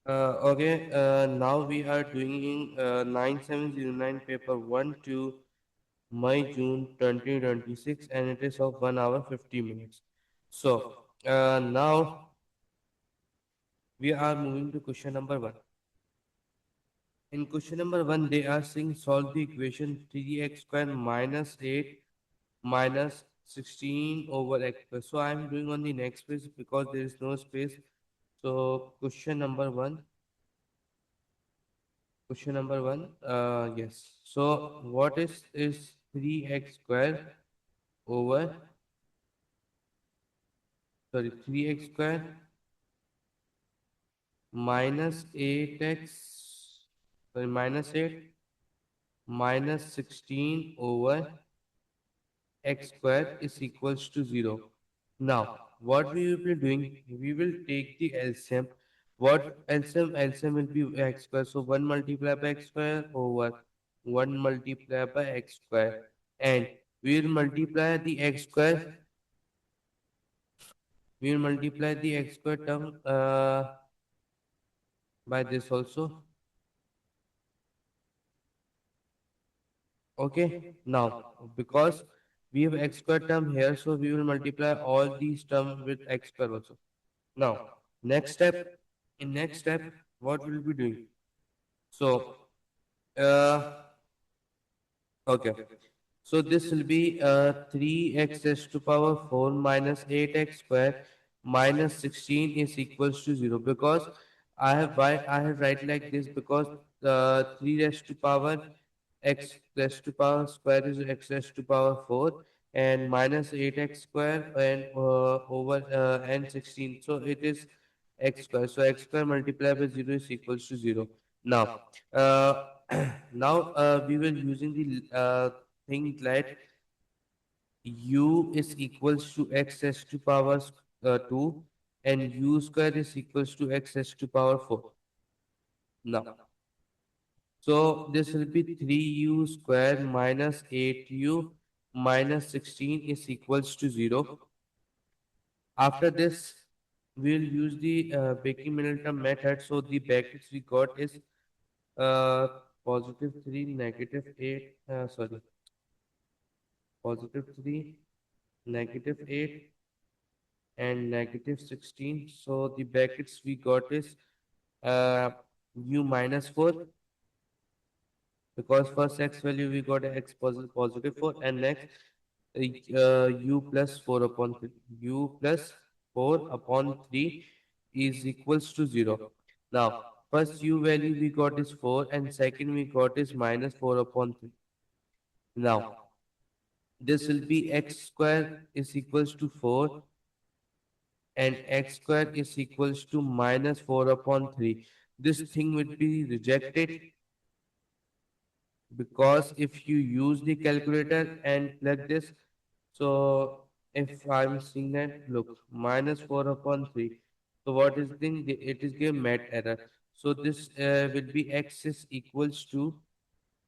Okay, now we are doing 9709 paper 1 to June 2026, and it is of 1 hour 50 minutes. So, now we are moving to question number 1. In question number 1, they are saying solve the equation 3x square minus 8 minus 16 over x square. So, I am doing on the next page because there is no space. So, question number one, yes. So what is 3x square over, sorry, 3x square minus 8x, sorry, minus 8 minus 16 over x square is equals to 0. Now, what we will be doing, we will take the LCM. What LCM? LCM will be x square. So 1 multiplied by x square over 1 multiplied by x square. And we will multiply the x square. We will multiply the x square term by this also. Okay. Now, because we have x square term here, so we will multiply all these terms with x square also. Now, next step. In next step, what we'll be doing? So, uh, okay. So this will be 3x raised to power 4 minus 8x square minus 16 is equals to 0, because I have write like this because 3 raised to power x raised to power square is x raised to power 4, and minus 8x square and over and 16, so it is x square. So x square multiplied by 0 is equals to 0. Now, uh, now we will using the thing that u is equals to x s to power 2, and u square is equals to x s to power 4. Now, so this will be 3u square minus 8u minus 16 is equals to 0. After this, we will use the Baking Middleton method. So the brackets we got is positive 3, negative 8, sorry, positive 3, negative 8, and negative 16. So the brackets we got is uh, u minus 4, because first x value we got x positive 4, and next u plus 4 upon 3. U plus 4 upon 3 is equals to 0. Now, first u value we got is 4, and second we got is minus 4 upon 3. Now, this will be x square is equals to 4, and x square is equals to minus 4 upon 3. This thing will be rejected, because if you use the calculator and plug this, so if I'm seeing that, look, minus 4 upon 3. So what is the thing? It is give mat error. So this will be x is equals to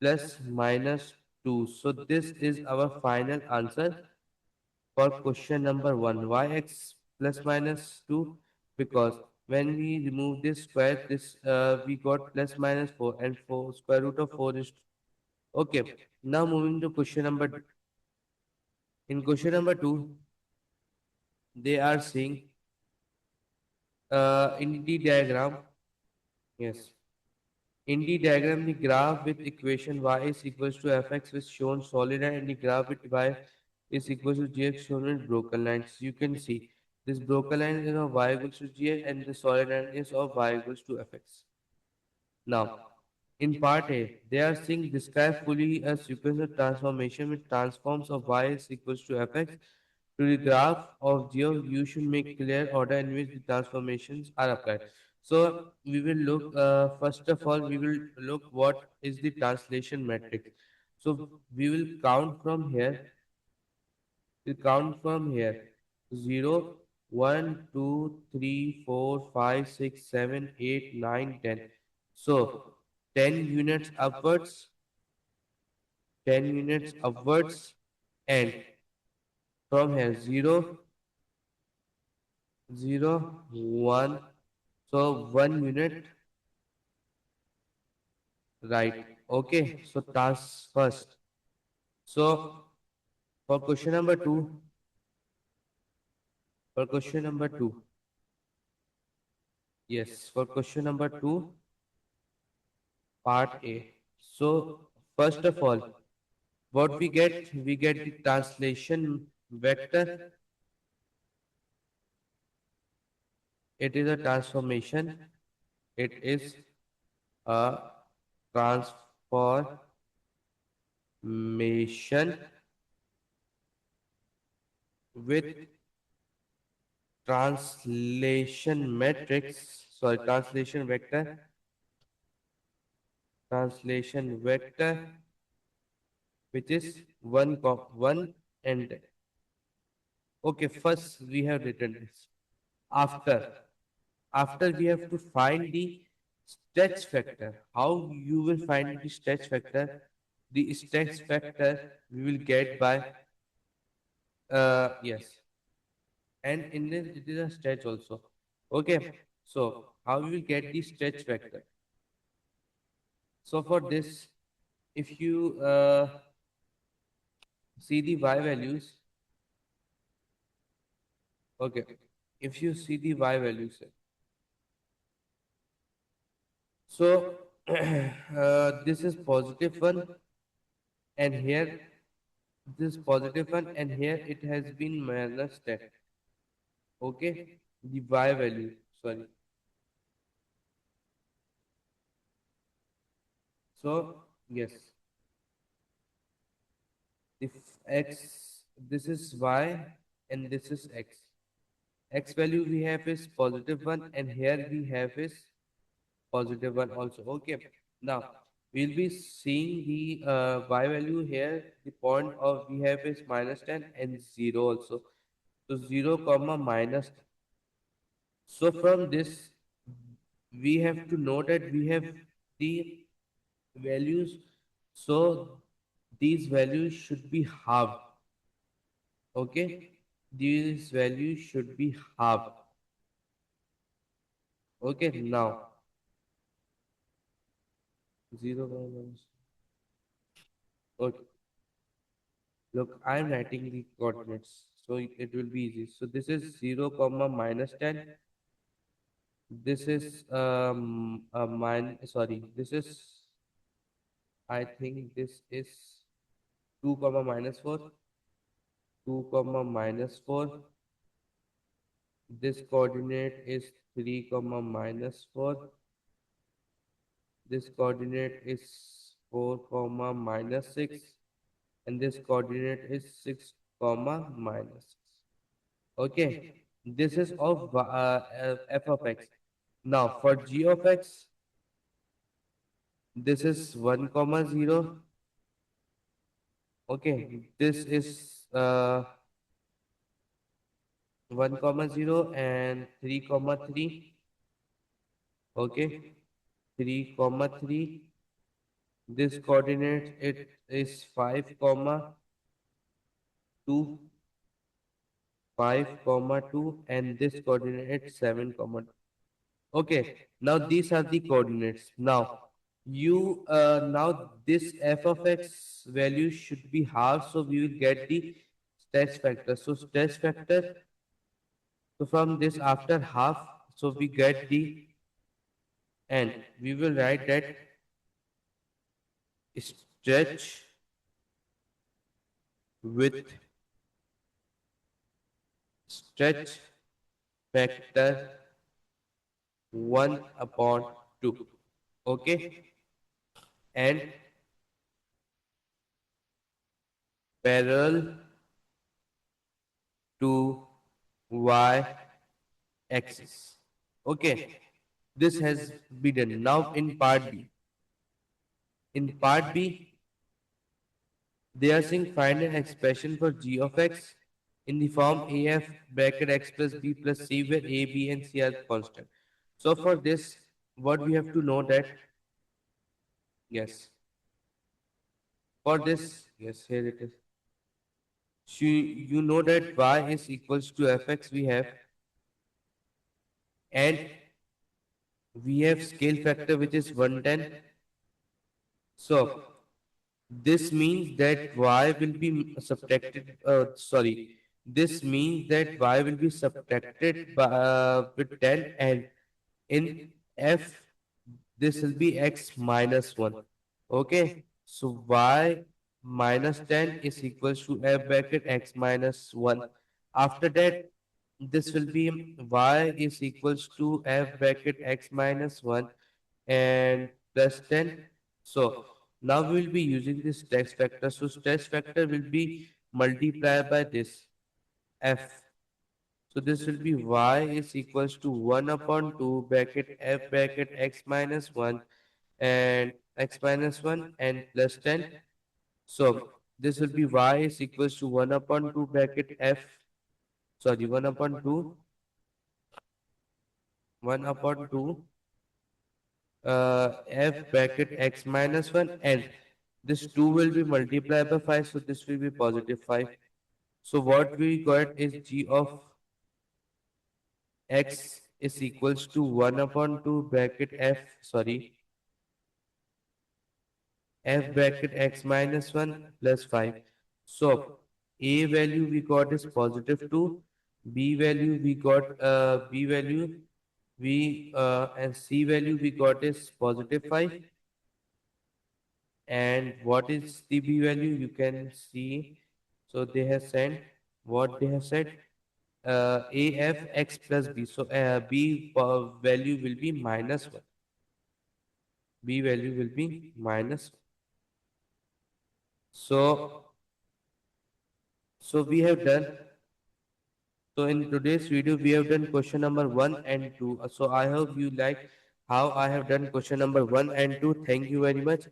plus minus 2. So this is our final answer for question number 1. Why x plus minus 2? Because when we remove this square, this we got plus minus 4, and 4 square root of 4 is 2. Okay. Now moving to question number 2. In question number 2, they are saying in the diagram, yes, in the diagram, the graph with equation y is equals to fx is shown solid line, and the graph with y is equals to gx shown with broken lines. You can see this broken line is of y equals to gx, and the solid line is of y equals to fx. Now, in part A, they are saying describe fully a sequence of transformation with transforms of y is equals to fx to the graph of geo. You should make clear order in which the transformations are applied. So we will look, first of all, we will look what is the translation matrix. So we will count from here. We count from here: 0, 1, 2, 3, 4, 5, 6, 7, 8, 9, 10. So 10 units upwards, 10 units upwards, and from here 0, 0, 1. So 1 unit, Right. Okay, so task first. So for question number two, for question number two, yes, for question number two, part A. So first of all, what we get? We get the translation vector. It is a transformation. It is a transformation with translation matrix. Sorry, translation vector, which is one and okay. First, we have written this. After after we have to find the stretch factor. How you will find the stretch factor? The stretch factor we will get by yes, and in this it is a stretch also. Okay, so how we will get the stretch factor? So for this, if you see the y values, okay, if you see the y values, so this is positive one, and here this positive one, and here it has been minus 10. Okay, the y value, sorry. So yes, if x, this is y and this is x. X value we have is positive one, and here we have is positive one also. Okay, now we'll be seeing the y value here. The point of we have is minus 10 and 0 also. So 0 comma minus. So from this we have to know that we have the values. So these values should be halved. Okay, these values should be halved. Okay, now 0 comma minus. Okay, look, I'm writing the coordinates, so it will be easy. So this is 0 comma minus 10. This is a sorry, this is, I think this is 2 comma minus 4. 2 comma minus 4. This coordinate is 3 comma minus 4. This coordinate is 4 comma minus 6, and this coordinate is 6 comma minus 6. Okay, this is of f of x. Now for g of x, this is 1 comma 0. Okay, this is 1 comma 0 and 3 comma 3. Okay, 3 comma 3. This coordinate it is 5 comma 2, 5 comma 2, and this coordinate 7 comma 2. Okay, now these are the coordinates. Now you now this f of x value should be half, so we will get the stretch factor. So stretch factor, so from this after half, so we get the, and we will write that stretch with stretch factor 1 upon 2. Okay, and parallel to y axis. Okay, this has been done. Now in part B. In part B, they are saying find an expression for g of x in the form af bracket x plus b plus c, where a, b, and c are constant. So for this, what we have to know that, yes, for this, yes, here it is. So you know that y is equals to fx we have, and we have scale factor which is 110. So this means that y will be subtracted. Sorry, this means that y will be subtracted by, with 10, and in f this will be x minus 1. Okay, so y minus 10 is equals to f bracket x minus 1. After that, this will be y is equals to f bracket x minus 1 and plus 10. So now we will be using this test factor. So test factor will be multiplied by this f. So this will be y is equals to 1 upon 2 bracket f bracket x minus 1 and x minus 1 and plus 10. So this will be y is equals to 1 upon 2 bracket f, sorry, 1 upon 2, 1 upon 2 f bracket x minus 1, and this 2 will be multiplied by 5, so this will be positive 5. So what we got is g of x is equals to 1 upon 2 bracket f, sorry, f bracket x minus 1 plus 5. So a value we got is positive 2, b value we got b value we and c value we got is positive 5. And what is the b value you can see. So they have sent what they have said, af x plus b. So b value will be minus 1. B value will be minus 1. So so we have done. So in today's video we have done question number 1 and 2. So I hope you like how I have done question number 1 and 2. Thank you very much.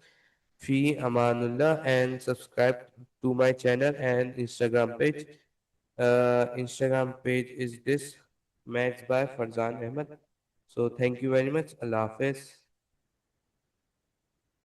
Fi Amanullah, and subscribe to my channel and Instagram page. Instagram page is this, Max by Farzan Ahmed. So thank you very much. Allah Hafiz.